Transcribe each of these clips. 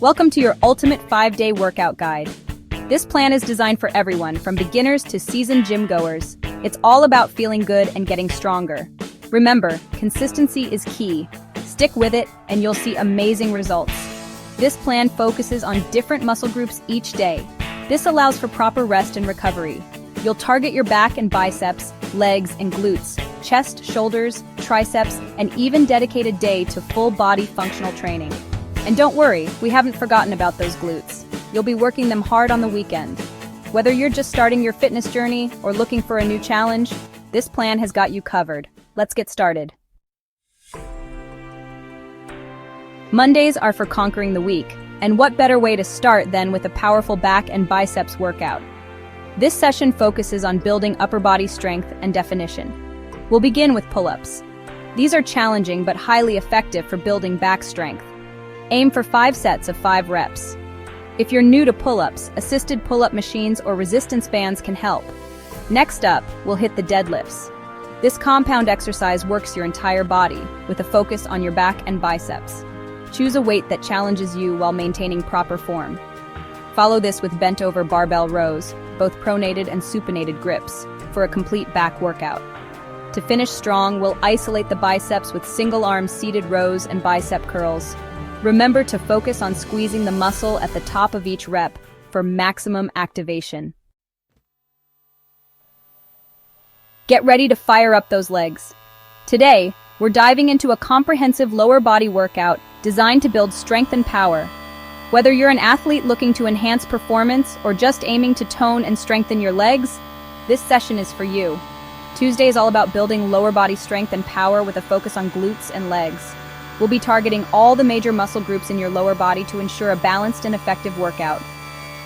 Welcome to your ultimate 5-day workout guide. This plan is designed for everyone, from beginners to seasoned gym goers. It's all about feeling good and getting stronger. Remember, consistency is key. Stick with it, and you'll see amazing results. This plan focuses on different muscle groups each day. This allows for proper rest and recovery. You'll target your back and biceps, legs and glutes, chest, shoulders, triceps, and even dedicated day to full body functional training. And don't worry, we haven't forgotten about those glutes. You'll be working them hard on the weekend. Whether you're just starting your fitness journey or looking for a new challenge, this plan has got you covered. Let's get started. Mondays are for conquering the week, and what better way to start than with a powerful back and biceps workout? This session focuses on building upper body strength and definition. We'll begin with pull-ups. These are challenging but highly effective for building back strength. Aim for 5 sets of 5 reps. If you're new to pull-ups, assisted pull-up machines or resistance bands can help. Next up, we'll hit the deadlifts. This compound exercise works your entire body, with a focus on your back and biceps. Choose a weight that challenges you while maintaining proper form. Follow this with bent-over barbell rows, both pronated and supinated grips, for a complete back workout. To finish strong, we'll isolate the biceps with single-arm seated rows and bicep curls. Remember to focus on squeezing the muscle at the top of each rep for maximum activation. Get ready to fire up those legs. Today, we're diving into a comprehensive lower body workout designed to build strength and power. Whether you're an athlete looking to enhance performance or just aiming to tone and strengthen your legs, this session is for you. Tuesday is all about building lower body strength and power with a focus on glutes and legs. We'll be targeting all the major muscle groups in your lower body to ensure a balanced and effective workout.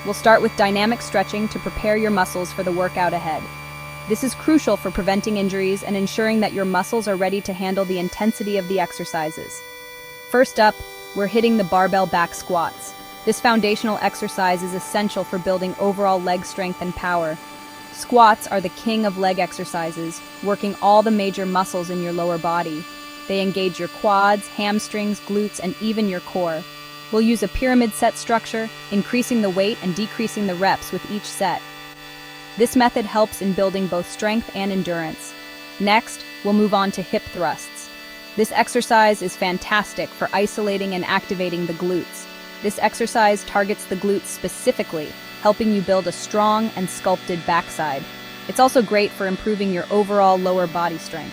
We'll start with dynamic stretching to prepare your muscles for the workout ahead. This is crucial for preventing injuries and ensuring that your muscles are ready to handle the intensity of the exercises. First up, we're hitting the barbell back squats. This foundational exercise is essential for building overall leg strength and power. Squats are the king of leg exercises, working all the major muscles in your lower body. They engage your quads, hamstrings, glutes, and even your core. We'll use a pyramid set structure, increasing the weight and decreasing the reps with each set. This method helps in building both strength and endurance. Next, we'll move on to hip thrusts. This exercise is fantastic for isolating and activating the glutes. This exercise targets the glutes specifically, helping you build a strong and sculpted backside. It's also great for improving your overall lower body strength.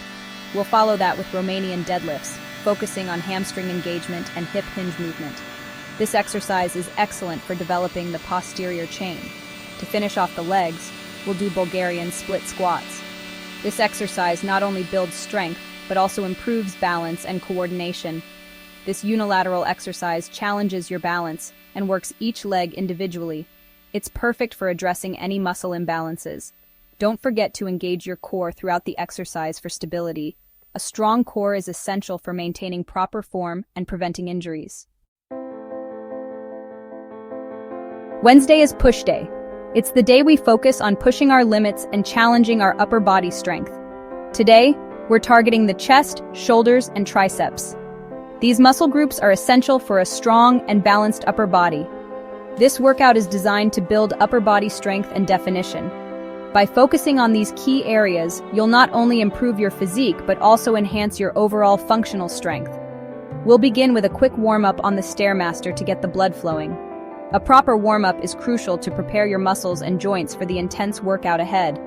We'll follow that with Romanian deadlifts, focusing on hamstring engagement and hip hinge movement. This exercise is excellent for developing the posterior chain. To finish off the legs, we'll do Bulgarian split squats. This exercise not only builds strength, but also improves balance and coordination. This unilateral exercise challenges your balance and works each leg individually. It's perfect for addressing any muscle imbalances. Don't forget to engage your core throughout the exercise for stability. A strong core is essential for maintaining proper form and preventing injuries. Wednesday is push day. It's the day we focus on pushing our limits and challenging our upper body strength. Today, we're targeting the chest, shoulders, and triceps. These muscle groups are essential for a strong and balanced upper body. This workout is designed to build upper body strength and definition. By focusing on these key areas, you'll not only improve your physique but also enhance your overall functional strength. We'll begin with a quick warm-up on the Stairmaster to get the blood flowing. A proper warm-up is crucial to prepare your muscles and joints for the intense workout ahead.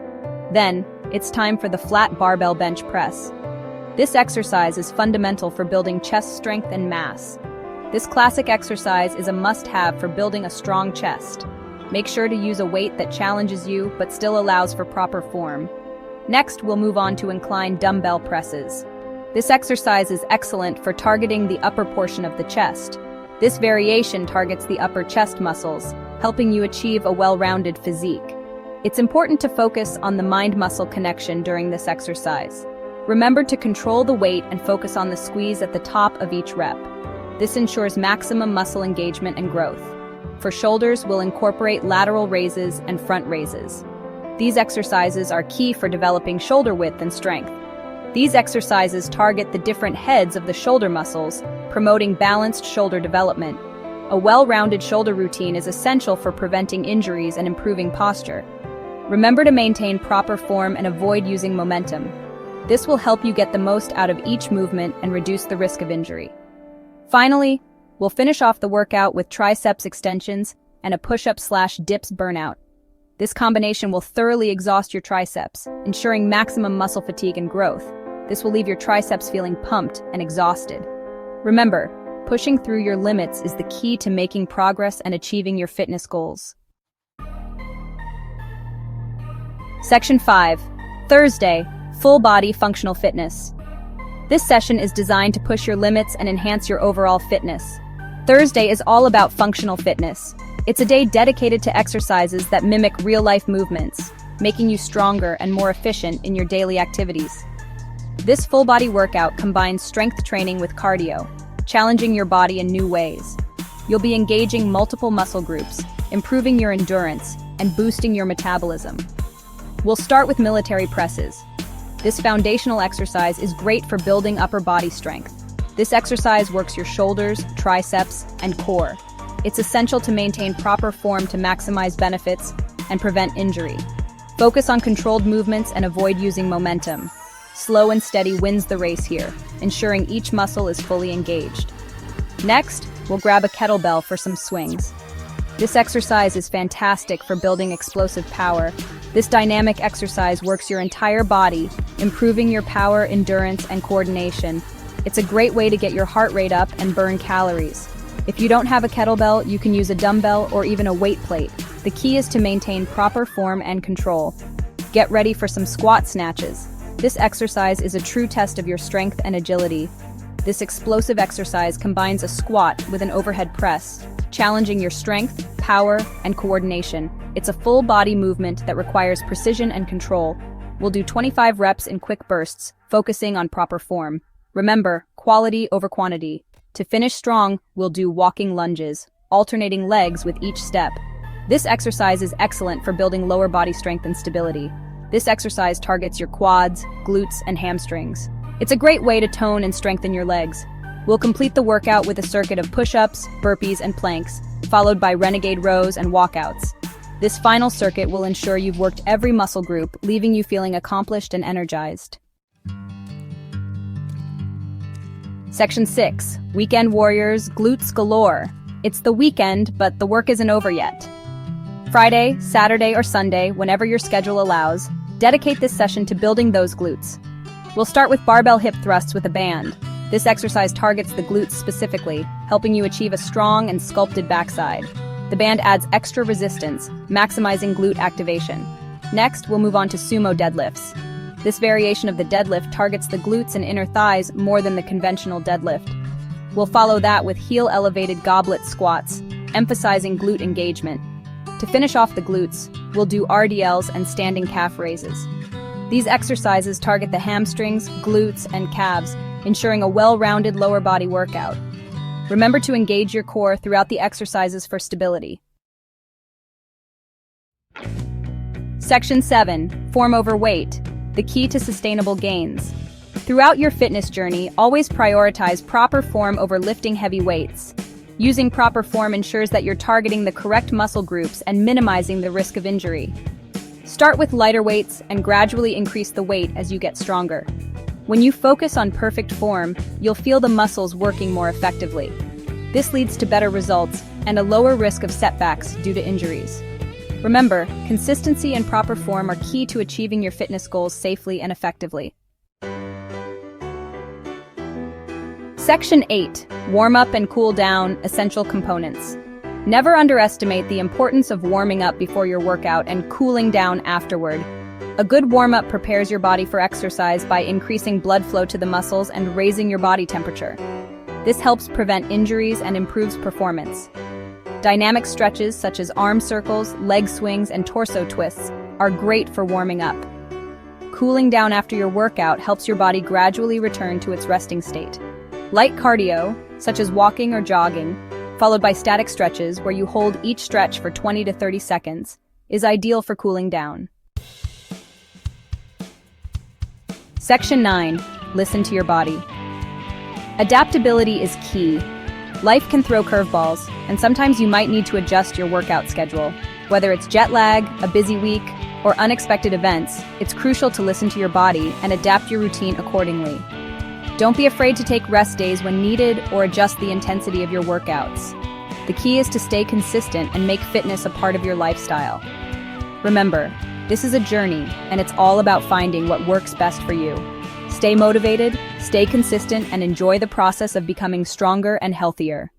Then, it's time for the flat barbell bench press. This exercise is fundamental for building chest strength and mass. This classic exercise is a must-have for building a strong chest. Make sure to use a weight that challenges you but still allows for proper form. Next, we'll move on to inclined dumbbell presses. This exercise is excellent for targeting the upper portion of the chest. This variation targets the upper chest muscles, helping you achieve a well-rounded physique. It's important to focus on the mind-muscle connection during this exercise. Remember to control the weight and focus on the squeeze at the top of each rep. This ensures maximum muscle engagement and growth. For shoulders, we'll incorporate lateral raises and front raises. These exercises are key for developing shoulder width and strength. These exercises target the different heads of the shoulder muscles, promoting balanced shoulder development. A well-rounded shoulder routine is essential for preventing injuries and improving posture. Remember to maintain proper form and avoid using momentum. This will help you get the most out of each movement and reduce the risk of injury. Finally, we'll finish off the workout with triceps extensions and a push-up/dips burnout. This combination will thoroughly exhaust your triceps, ensuring maximum muscle fatigue and growth. This will leave your triceps feeling pumped and exhausted. Remember, pushing through your limits is the key to making progress and achieving your fitness goals. Section 5. Thursday, Full Body Functional Fitness. This session is designed to push your limits and enhance your overall fitness. Thursday is all about functional fitness. It's a day dedicated to exercises that mimic real-life movements, making you stronger and more efficient in your daily activities. This full-body workout combines strength training with cardio, challenging your body in new ways. You'll be engaging multiple muscle groups, improving your endurance, and boosting your metabolism. We'll start with military presses. This foundational exercise is great for building upper body strength. This exercise works your shoulders, triceps, and core. It's essential to maintain proper form to maximize benefits and prevent injury. Focus on controlled movements and avoid using momentum. Slow and steady wins the race here, ensuring each muscle is fully engaged. Next, we'll grab a kettlebell for some swings. This exercise is fantastic for building explosive power. This dynamic exercise works your entire body, improving your power, endurance, and coordination. It's a great way to get your heart rate up and burn calories. If you don't have a kettlebell, you can use a dumbbell or even a weight plate. The key is to maintain proper form and control. Get ready for some squat snatches. This exercise is a true test of your strength and agility. This explosive exercise combines a squat with an overhead press, challenging your strength, power, and coordination. It's a full body movement that requires precision and control. We'll do 25 reps in quick bursts, focusing on proper form. Remember, quality over quantity. To finish strong, we'll do walking lunges, alternating legs with each step. This exercise is excellent for building lower body strength and stability. This exercise targets your quads, glutes, and hamstrings. It's a great way to tone and strengthen your legs. We'll complete the workout with a circuit of push-ups, burpees, and planks, followed by renegade rows and walkouts. This final circuit will ensure you've worked every muscle group, leaving you feeling accomplished and energized. Section 6. Weekend Warriors, Glutes Galore. It's the weekend, but the work isn't over yet. Friday, Saturday, or Sunday, whenever your schedule allows, dedicate this session to building those glutes. We'll start with barbell hip thrusts with a band. This exercise targets the glutes specifically, helping you achieve a strong and sculpted backside. The band adds extra resistance, maximizing glute activation. Next, we'll move on to sumo deadlifts. This variation of the deadlift targets the glutes and inner thighs more than the conventional deadlift. We'll follow that with heel-elevated goblet squats, emphasizing glute engagement. To finish off the glutes, we'll do RDLs and standing calf raises. These exercises target the hamstrings, glutes, and calves, ensuring a well-rounded lower body workout. Remember to engage your core throughout the exercises for stability. Section 7. Form over weight. The key to sustainable gains. Throughout your fitness journey, always prioritize proper form over lifting heavy weights. Using proper form ensures that you're targeting the correct muscle groups and minimizing the risk of injury. Start with lighter weights and gradually increase the weight as you get stronger. When you focus on perfect form, you'll feel the muscles working more effectively. This leads to better results and a lower risk of setbacks due to injuries. Remember, consistency and proper form are key to achieving your fitness goals safely and effectively. Section 8. Warm up and cool down, essential components. Never underestimate the importance of warming up before your workout and cooling down afterward. A good warm-up prepares your body for exercise by increasing blood flow to the muscles and raising your body temperature. This helps prevent injuries and improves performance. Dynamic stretches such as arm circles, leg swings, and torso twists are great for warming up. Cooling down after your workout helps your body gradually return to its resting state. Light cardio, such as walking or jogging, followed by static stretches where you hold each stretch for 20 to 30 seconds, is ideal for cooling down. Section 9. Listen to your body. Adaptability is key. Life can throw curveballs, and sometimes you might need to adjust your workout schedule. Whether it's jet lag, a busy week, or unexpected events, it's crucial to listen to your body and adapt your routine accordingly. Don't be afraid to take rest days when needed or adjust the intensity of your workouts. The key is to stay consistent and make fitness a part of your lifestyle. Remember, this is a journey, and it's all about finding what works best for you. Stay motivated, stay consistent, and enjoy the process of becoming stronger and healthier.